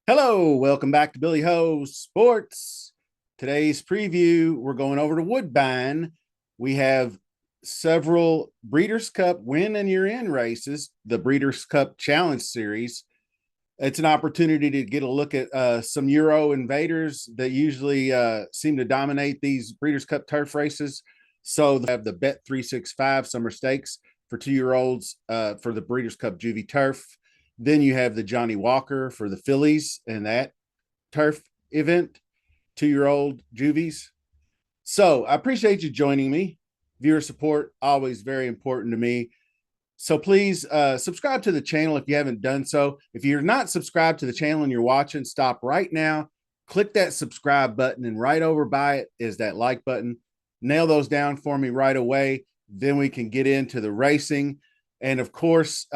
Hello, welcome back to Billy Ho Sports. Today's preview, we're going over to Woodbine. We have several Breeders' Cup win and you're in races, the Breeders' Cup Challenge Series. It's an opportunity to get a look at some Euro invaders that usually seem to dominate these Breeders' Cup turf races. So they have the Bet 365 Summer Stakes for 2-year-olds for the Breeders' Cup Juvie Turf. Then you have the Johnny Walker for the fillies and that turf event, 2-year-old juvies. So I appreciate you joining me. Viewer support, always very important to me. So please subscribe to the channel if you haven't done so. If you're not subscribed to the channel and you're watching, stop right now. Click that subscribe button, and right over by it is that like button. Nail those down for me right away. Then we can get into the racing. And of course,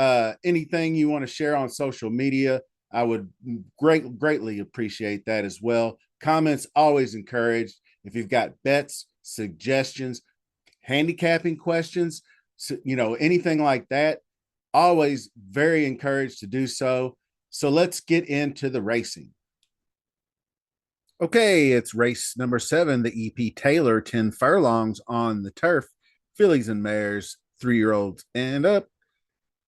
anything you want to share on social media, I would greatly appreciate that as well. Comments always encouraged. If you've got bets, suggestions, handicapping questions, anything like that, always very encouraged to do so. So let's get into the racing. Okay, it's race number 7, the EP Taylor 10 furlongs on the turf, fillies and mares, 3-year-olds and up.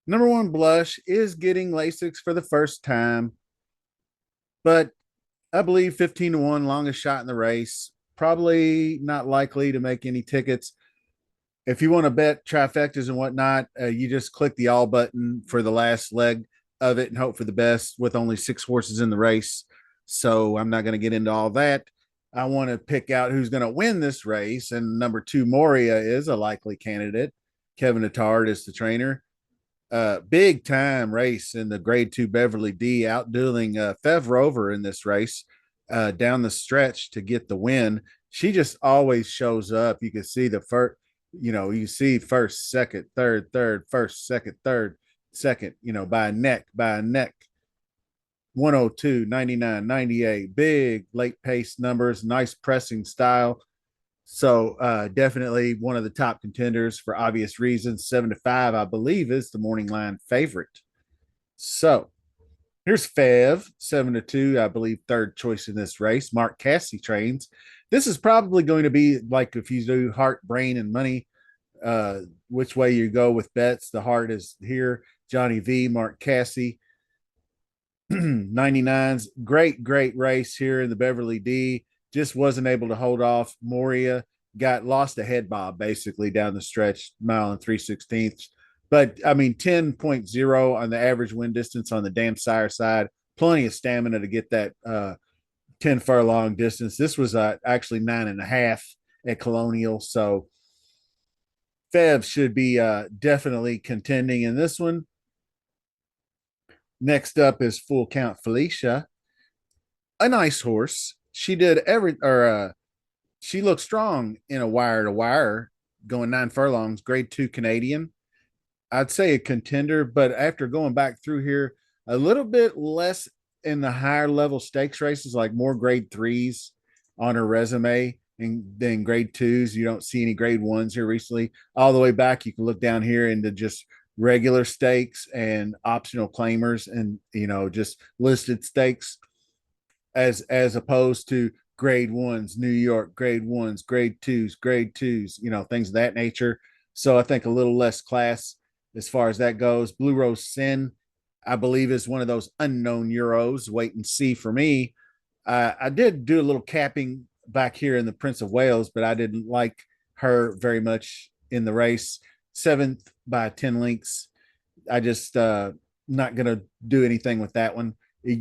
Number 1 Blush is getting Lasix for the first time, but I believe 15-1, longest shot in the race. Probably not likely to make any tickets. If you want to bet trifectas and whatnot, you just click the all button for the last leg of it and hope for the best with only 6 horses in the race. So I'm not going to get into all that. I want to pick out who's going to win this race. And number 2, Moria, is a likely candidate. Kevin Attard is the trainer. Big time race in the grade 2 Beverly D, outdueling Fev Rover in this race down the stretch to get the win. She just always shows up. You can see the first, you see first, second, third, first, second, third, second, by a neck. 102, 99, 98, big late pace numbers, nice pressing style. So definitely one of the top contenders for obvious reasons. 7-5, I believe, is the morning line favorite. So here's Fev, 7-2, I believe, third choice in this race. Mark Cassie trains. This is probably going to be like if you do heart, brain, and money, which way you go with bets. The heart is here. Johnny V, Mark Cassie. 99s, great race here in the Beverly D. Just wasn't able to hold off. Moria lost a head bob basically down the stretch, mile and 3/16. But I mean, 10.0 on the average win distance on the Dan Sire side. Plenty of stamina to get that 10 furlong distance. This was actually 9.5 at Colonial. So Fev should be definitely contending in this one. Next up is Full Count Felicia, a nice horse. She she looked strong in a wire to wire, going 9 furlongs, grade 2 Canadian. I'd say a contender, but after going back through here, a little bit less in the higher level stakes races, like more grade 3s on her resume, and then grade 2s. You don't see any grade 1s here recently. All the way back, you can look down here into just regular stakes and optional claimers, and just listed stakes, as opposed to grade 1s, New York grade 1s, grade 2s, things of that nature. So I think a little less class as far as that goes. Blue Rose Sin, I believe, is one of those unknown Euros. Wait and see for me. I did do a little capping back here in the Prince of Wales, but I didn't like her very much in the race. 7th by 10 lengths. I just not going to do anything with that one.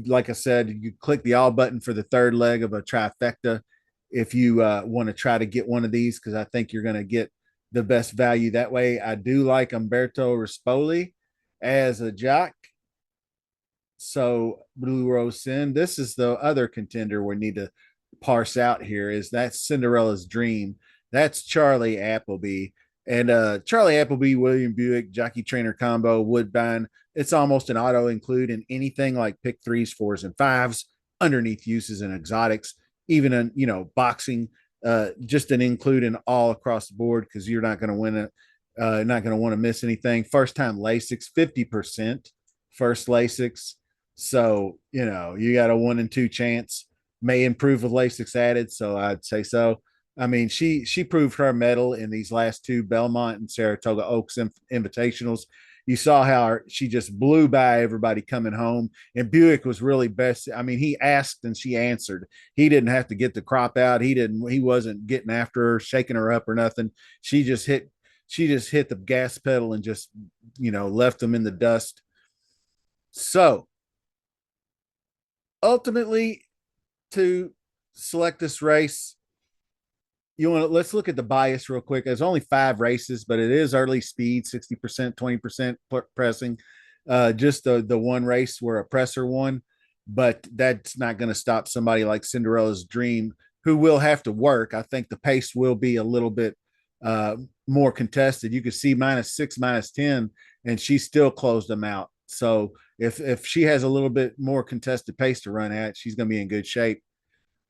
Like I said, you click the all button for the third leg of a trifecta if you want to try to get one of these, because I think you're going to get the best value that way. I do like Umberto Rispoli as a jock. So Blue Rose Sin, this is the other contender we need to parse out here. Is that Cinderella's Dream? That's Charlie Appleby. And Charlie Appleby, William Buick, jockey trainer combo, Woodbine. It's almost an auto include in anything like pick 3s, 4s, and 5s, underneath uses and exotics, even in boxing. just an include in all across the board because you're not going to win it. Not going to want to miss anything. First time LASIX, 50% first LASIX. So, you got a 1 in 2 chance. May improve with LASIX added. So I'd say so. I mean, she proved her mettle in these last two Belmont and Saratoga Oaks invitationals. You saw how she just blew by everybody coming home. And Buick was really best. I mean, he asked and she answered. He didn't have to get the crop out. He wasn't getting after her, shaking her up or nothing. She just hit the gas pedal and just, left them in the dust. So ultimately, to select this race, let's look at the bias real quick. There's only 5 races, but it is early speed, 60%, 20% pressing. Just the one race where a presser won, but that's not going to stop somebody like Cinderella's Dream, who will have to work. I think the pace will be a little bit more contested. You could see -6, -10, and she still closed them out. So if she has a little bit more contested pace to run at, she's going to be in good shape.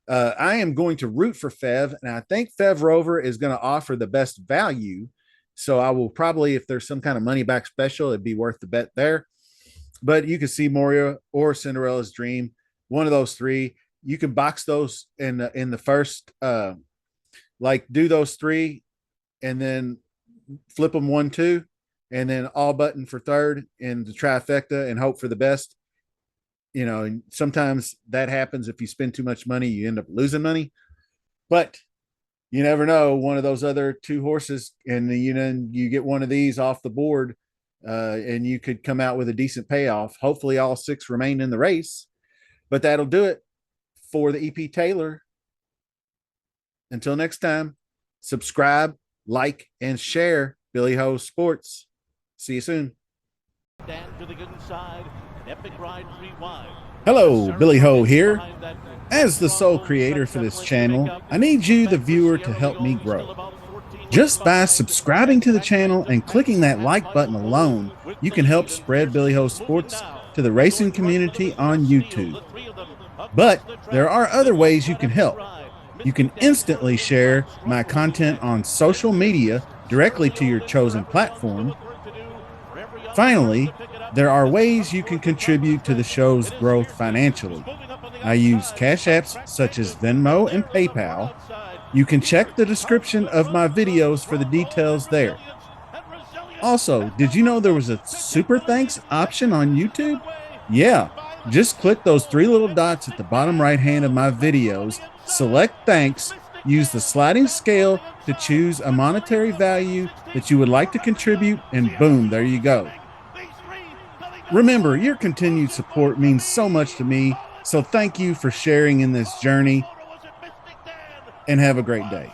I am going to root for Fev, and I think Fev Rover is going to offer the best value. So I will probably, if there's some kind of money back special, it'd be worth the bet there. But you can see Moria or Cinderella's Dream, one of those three. You can box those in the first, like do those three, and then flip them 1, 2, and then all button for third in the trifecta and hope for the best. And sometimes that happens. If you spend too much money, you end up losing money, but you never know. One of those other 2 horses, and you get one of these off the board, and you could come out with a decent payoff. Hopefully all 6 remain in the race, but that'll do it for the EP Taylor. Until next time, subscribe, like, and share Billy Ho Sports. See you soon. Dan to the inside. Epic ride 3 wide. Hello, Billy Ho here. As the sole creator for this channel, I need you, the viewer, to help me grow. Just by subscribing to the channel and clicking that like button alone, you can help spread Billy Ho Sports to the racing community on YouTube. But there are other ways you can help. You can instantly share my content on social media directly to your chosen platform. Finally, there are ways you can contribute to the show's growth financially. I use cash apps such as Venmo and PayPal. You can check the description of my videos for the details there. Also, did you know there was a super thanks option on YouTube? Yeah, just click those 3 little dots at the bottom right hand of my videos, select thanks, use the sliding scale to choose a monetary value that you would like to contribute, and boom, there you go. Remember, your continued support means so much to me, so thank you for sharing in this journey, and have a great day.